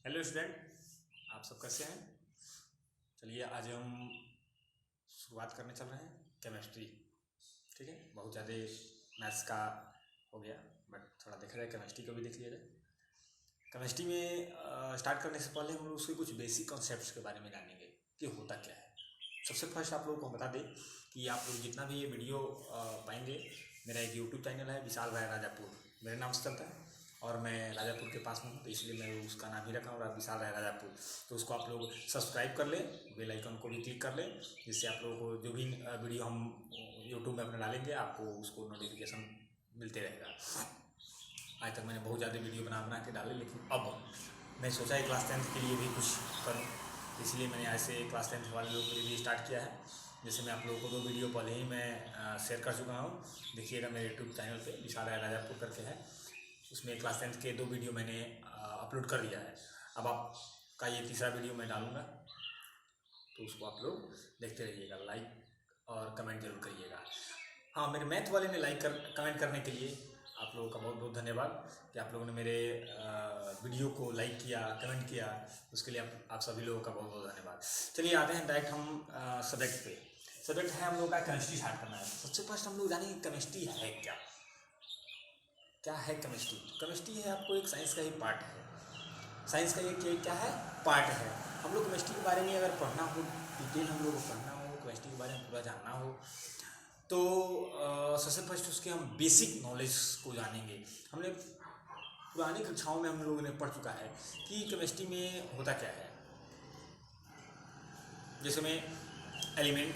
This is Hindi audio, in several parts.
हेलो स्टूडेंट, आप सब कैसे हैं। चलिए आज हम शुरुआत करने चल रहे हैं केमिस्ट्री। ठीक है, बहुत ज़्यादा मैथ्स का हो गया, बट थोड़ा देखा जाए केमिस्ट्री को भी देख लिया जाए। केमिस्ट्री में स्टार्ट करने से पहले हम लोग उसके कुछ बेसिक कॉन्सेप्ट्स के बारे में जानेंगे कि होता क्या है। सबसे फर्स्ट आप लोगों को बता दें कि आप लोग जितना भी ये वीडियो पाएंगे, मेरा एक यूट्यूब चैनल है विशाल राय राजापुर, मेरे नाम से चलता है और मैं राजापुर के पास में हूँ, तो इसलिए मैं उसका नाम ही रखा हूँ विशाल राय राजापुर। तो उसको आप लोग सब्सक्राइब कर लें, बेल आइकन को भी क्लिक कर लें, जिससे आप लोगों को जो भी वीडियो हम यूट्यूब में अपने डालेंगे आपको उसको नोटिफिकेशन मिलते रहेगा। आज तक मैंने बहुत ज़्यादा वीडियो बना के डाले, लेकिन अब मैं सोचा क्लास 10th के लिए भी कुछ करूँ, इसलिए मैंने ऐसे क्लास 10th वाले लोगों के लिए भी स्टार्ट किया है। जैसे मैं आप लोगों को 2 वीडियो पहले ही मैं शेयर कर चुका हूँ, देखिएगा मेरे यूट्यूब चैनल पे विशाल राय राजापुर करके है, उसमें क्लास 10th के 2 वीडियो मैंने अपलोड कर दिया है। अब आपका ये तीसरा वीडियो मैं डालूँगा, तो उसको आप लोग देखते रहिएगा, लाइक और कमेंट जरूर करिएगा। हाँ, मेरे मैथ वाले ने कमेंट करने के लिए आप लोगों का बहुत बहुत धन्यवाद कि आप लोगों ने मेरे वीडियो को लाइक किया, कमेंट किया, उसके लिए आप सभी लोगों का बहुत बहुत धन्यवाद। चलिए आते हैं डायरेक्ट हम सब्जेक्ट पे। सब्जेक्ट है हम लोग का केमिस्ट्री स्टार्ट करना है। सबसे फर्स्ट हम लोग जानेंगे केमिस्ट्री है क्या। क्या है केमिस्ट्री? केमिस्ट्री है आपको एक साइंस का ही पार्ट है, साइंस का ये क्या है, पार्ट है। हम लोग केमिस्ट्री के बारे में अगर पढ़ना हो, डिटेल हम लोग को पढ़ना हो, केमिस्ट्री के बारे में पूरा जानना हो, तो सबसे फर्स्ट उसके हम बेसिक नॉलेज को जानेंगे। हमने पुरानी कक्षाओं में हम लोगों ने पढ़ चुका है कि केमिस्ट्री में होता क्या है। जैसे में एलिमेंट,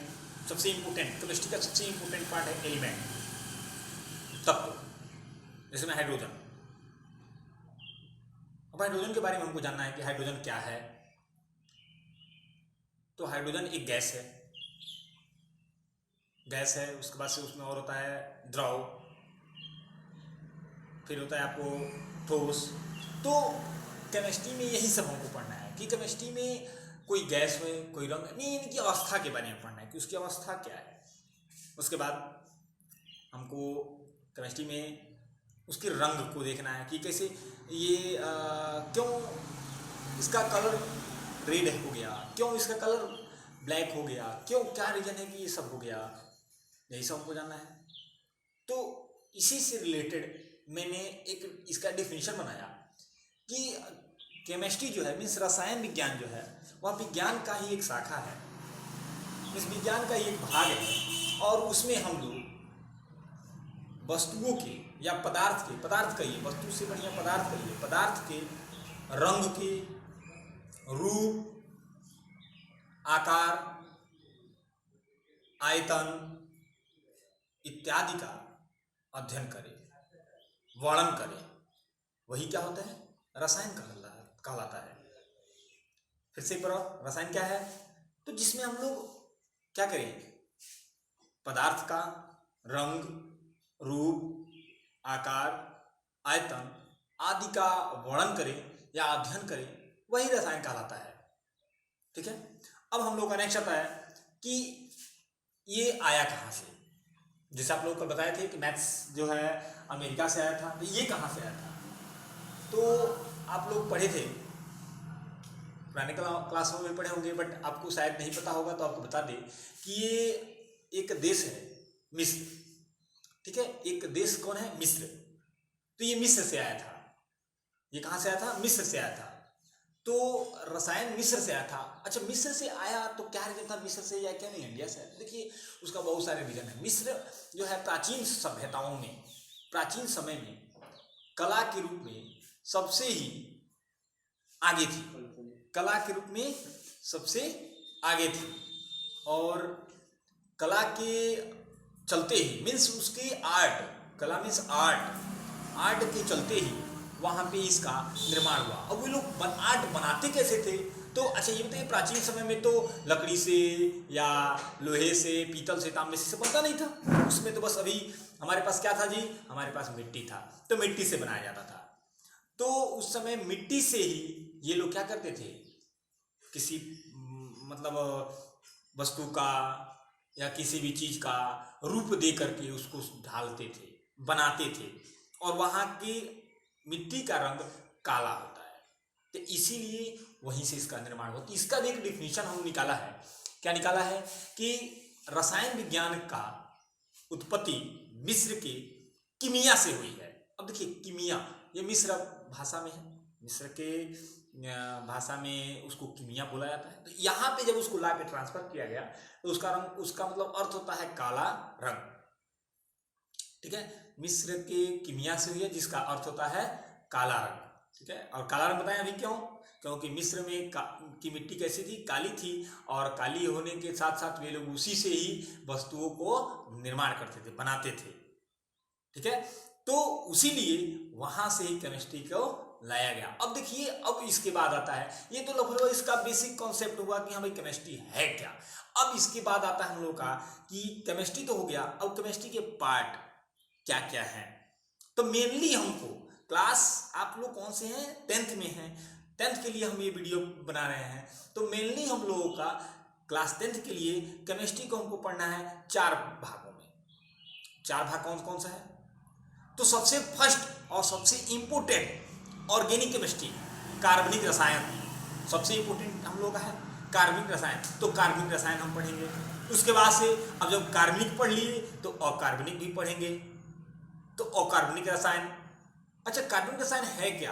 सबसे इम्पोर्टेंट केमिस्ट्री का सबसे इम्पोर्टेंट पार्ट है एलिमेंट, तत्व। जैसे में हाइड्रोजन, अब हाइड्रोजन के बारे में हमको जानना है कि हाइड्रोजन क्या है। तो हाइड्रोजन एक गैस है, उसके बाद से उसमें और होता है द्रव, फिर होता है आपको ठोस। तो केमिस्ट्री में यही सब हमको पढ़ना है कि केमिस्ट्री में कोई गैस हो, कोई रंग नहीं, इनकी अवस्था के बारे में पढ़ना है कि उसकी अवस्था क्या है। उसके बाद हमको केमिस्ट्री में उसके रंग को देखना है कि कैसे ये क्यों इसका कलर रेड हो गया, क्यों इसका कलर ब्लैक हो गया, क्यों, क्या रीजन है कि ये सब हो गया, यही सब हमको जानना है। तो इसी से रिलेटेड मैंने एक इसका डिफिनीशन बनाया कि केमिस्ट्री जो है मीन्स रसायन विज्ञान जो है वह विज्ञान का ही एक शाखा है, इस विज्ञान का ही एक भाग है, और उसमें हम लोग वस्तुओं के या पदार्थ कहिए, वस्तु से बढ़िया पदार्थ कहिए, पदार्थ के रंग के, रूप, आकार, आयतन इत्यादि का अध्ययन करें, वर्णन करें, वही क्या होता है, रसायन कहलाता है। फिर से एक बार, रसायन क्या है, तो जिसमें हम लोग क्या करें, पदार्थ का रंग, रूप, आकार, आयतन आदि का वर्णन करें या अध्ययन करें, वही रसायन कहलाता है। ठीक है, अब हम लोग का नेक्स्ट आता है कि ये आया कहाँ से। जैसे आप लोग को बताए थे कि मैथ्स जो है अमेरिका से आया था, तो ये कहाँ से आया था। तो आप लोग पढ़े थे, पुराने क्लासों में पढ़े होंगे, बट आपको शायद नहीं पता होगा, तो आपको बता दें कि ये एक देश है मिस्र। ठीक है, एक देश कौन है, मिस्र। तो ये मिस्र से आया था। ये कहाँ से आया था, मिस्र से आया था। तो रसायन मिस्र से आया था। अच्छा, मिस्र से आया तो क्या रीजन था मिस्र से, या क्या नहीं इंडिया से? देखिए उसका बहुत सारे रीजन है। मिस्र जो है प्राचीन सभ्यताओं में, प्राचीन समय में कला के रूप में सबसे ही आगे थी, कला के रूप में सबसे आगे थी, और कला के चलते ही मीन्स उसकी आर्ट, कला मीन्स आर्ट के चलते ही वहाँ पे इसका निर्माण हुआ। अब वो लोग आर्ट बनाते कैसे थे, तो अच्छा ये बताइए, प्राचीन समय में तो लकड़ी से या लोहे से, पीतल से, तांबे से बनता नहीं था। उसमें तो बस अभी हमारे पास क्या था जी, हमारे पास मिट्टी था, तो मिट्टी से बनाया जाता था। तो उस समय मिट्टी से ही ये लोग क्या करते थे, किसी मतलब वस्तु का या किसी भी चीज का रूप दे करके उसको ढालते थे, बनाते थे, और वहाँ की मिट्टी का रंग काला होता है। तो इसीलिए वहीं से इसका निर्माण होता है। इसका भी एक डिफिनीशन हम निकाला है। क्या निकाला है कि रसायन विज्ञान का उत्पत्ति मिस्र के कीमिया से हुई है। अब देखिए कीमिया, ये मिस्र भाषा में है, मिस्र के भाषा में उसको कीमिया बोला जाता है। तो यहाँ पे जब उसको ला के ट्रांसफर किया गया तो उसका रंग, उसका मतलब अर्थ होता है काला रंग, ठीक है। मिस्र के कीमिया से हुई है जिसका अर्थ होता है काला रंग, ठीक है। और काला रंग बताएं अभी क्यों? क्योंकि मिस्र में की मिट्टी कैसी थी? काली थी, और काली होने के साथ साथ वे लोग उसी से ही वस्तुओं को निर्माण करते थे, बनाते थे, ठीक है। तो उसीलिए वहां से ही केमिस्ट्री को लाया गया। अब देखिए, अब इसके बाद आता है, ये तो लगभग इसका बेसिक कॉन्सेप्ट हुआ कि हाँ भाई केमिस्ट्री है क्या। अब इसके बाद आता है हम लोग का कि केमिस्ट्री तो हो गया, अब केमिस्ट्री के पार्ट क्या क्या है। तो मेनली हमको क्लास, आप लोग कौन से हैं? 10th में हैं, 10th के लिए हम ये वीडियो बना रहे हैं। तो मेनली हम लोगों का क्लास 10th के लिए केमिस्ट्री को हमको पढ़ना है 4 भागों में। 4 भाग कौन कौन सा है? तो सबसे फर्स्ट और सबसे इंपोर्टेंट ऑर्गेनिक केमिस्ट्री, कार्बनिक रसायन सबसे इंपोर्टेंट हम लोग का है, कार्बनिक रसायन। तो कार्बनिक रसायन हम पढ़ेंगे। उसके बाद से अब जब कार्बनिक पढ़ लिए तो अकार्बनिक भी पढ़ेंगे। तो अकार्बनिक रसायन, अच्छा कार्बनिक रसायन है क्या?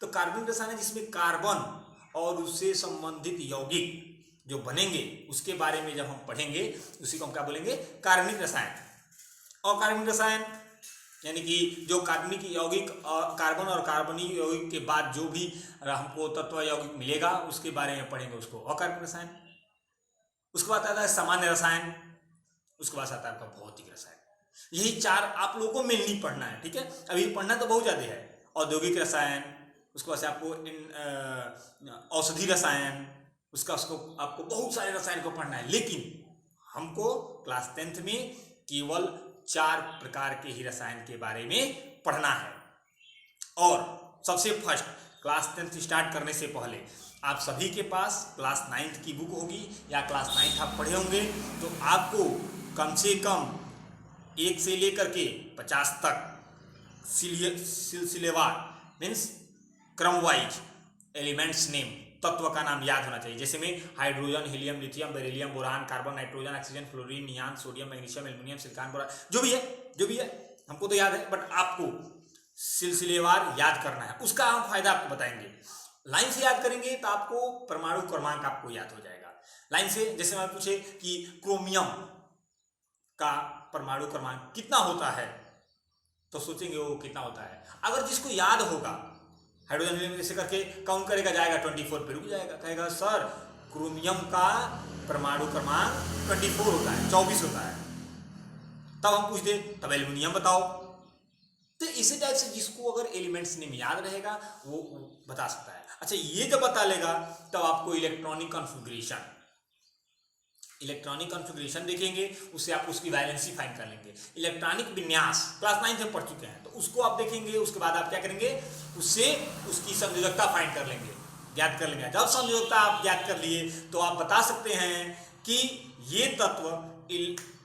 तो कार्बनिक रसायन है जिसमें कार्बन और उससे संबंधित यौगिक जो बनेंगे उसके बारे में जब हम पढ़ेंगे उसी को हम क्या बोलेंगे? कार्बनिक रसायन। अकार्बनिक रसायन यानी कि जो कार्बनिक यौगिक, कार्बन और कार्बनिक यौगिक के बाद जो भी हमको तत्व यौगिक मिलेगा उसके बारे में पढ़ेंगे, उसको अकार्बनिक रसायन। उसके बाद आता है सामान्य रसायन, उसके बाद आता है आपका भौतिक रसायन। यही 4 आप लोगों को मेनली पढ़ना है, ठीक है। अभी पढ़ना तो बहुत ज़्यादा है। औद्योगिक रसायन, उसके बाद से आपको औषधि रसायन, उसको आपको बहुत सारे रसायन को पढ़ना है। लेकिन हमको क्लास 10th में केवल 4 प्रकार के ही रसायन के बारे में पढ़ना है। और सबसे फर्स्ट क्लास 10th स्टार्ट करने से पहले आप सभी के पास क्लास 9th की बुक होगी या क्लास 9th आप पढ़े होंगे। तो आपको कम से कम 1 से लेकर के 50 तक सिलसिलेवार मीन्स क्रम वाइज एलिमेंट्स नेम, तत्व का नाम याद होना चाहिए। जैसे में hydrogen, helium, lithium, beryllium, boron, carbon, nitrogen, oxygen, fluorine, neon, sodium, magnesium, aluminium, silicon, boron, जो भी है हमको तो याद है, बट आपको सिलसिलेवार याद करना है। उसका हम फायदा आपको बताएंगे। लाइन से याद करेंगे तो आपको परमाणु क्रमांक आपको याद हो जाएगा। लाइन से जैसे मैं पूछे कि क्रोमियम का परमाणु क्रमांक कितना होता है, तो सोचेंगे वो कितना होता है। अगर जिसको याद होगा हाइड्रोजन हीलियम ऐसे करके काउंट करेगा, जाएगा 24 पे रुक जाएगा, कहेगा सर क्रोमियम का परमाणु क्रमांक 24 होता है, 24 होता है। तब हम पूछते तब एल्युमिनियम बताओ। तो इसी टाइप से जिसको अगर एलिमेंट्स नेम याद रहेगा वो बता सकता है। अच्छा ये जब बता लेगा तब आपको इलेक्ट्रॉनिक कॉन्फ़िगरेशन देखेंगे, उससे आप उसकी वैलेंसी फाइंड कर लेंगे। इलेक्ट्रॉनिक विन्यास क्लास 9 में पढ़ चुके हैं, तो उसको आप देखेंगे। उसके बाद आप क्या करेंगे, उससे उसकी संयोजकता फाइंड कर लेंगे, ज्ञात कर लेंगे। जब संयोजकता आप ज्ञात कर लिए तो आप बता सकते हैं कि ये तत्व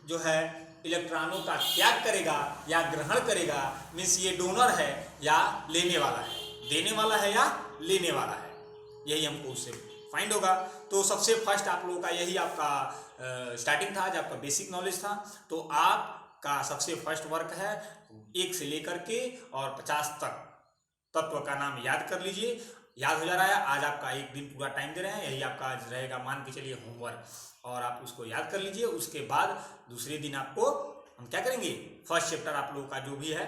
जो है इलेक्ट्रॉनों का त्याग करेगा या ग्रहण करेगा, मीन्स ये डोनर है या लेने वाला है, देने वाला है या लेने वाला है, यही हमको उससे फाइंड होगा। तो सबसे फर्स्ट आप लोगों का यही आपका स्टार्टिंग था, जब आपका बेसिक नॉलेज था। तो आपका सबसे फर्स्ट वर्क है 1 से लेकर के और 50 तक तत्व का नाम याद कर लीजिए। याद हो जा रहा है, आज आपका 1 दिन पूरा टाइम दे रहे हैं, यही आपका आज रहेगा, मान के चलिए होमवर्क, और आप उसको याद कर लीजिए। उसके बाद दूसरे दिन आपको हम क्या करेंगे, फर्स्ट चैप्टर आप लोगों का जो भी है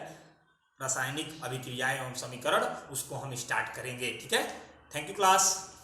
रासायनिक अभिक्रियाएं एवं समीकरण, उसको हम स्टार्ट करेंगे, ठीक है। Thank you class.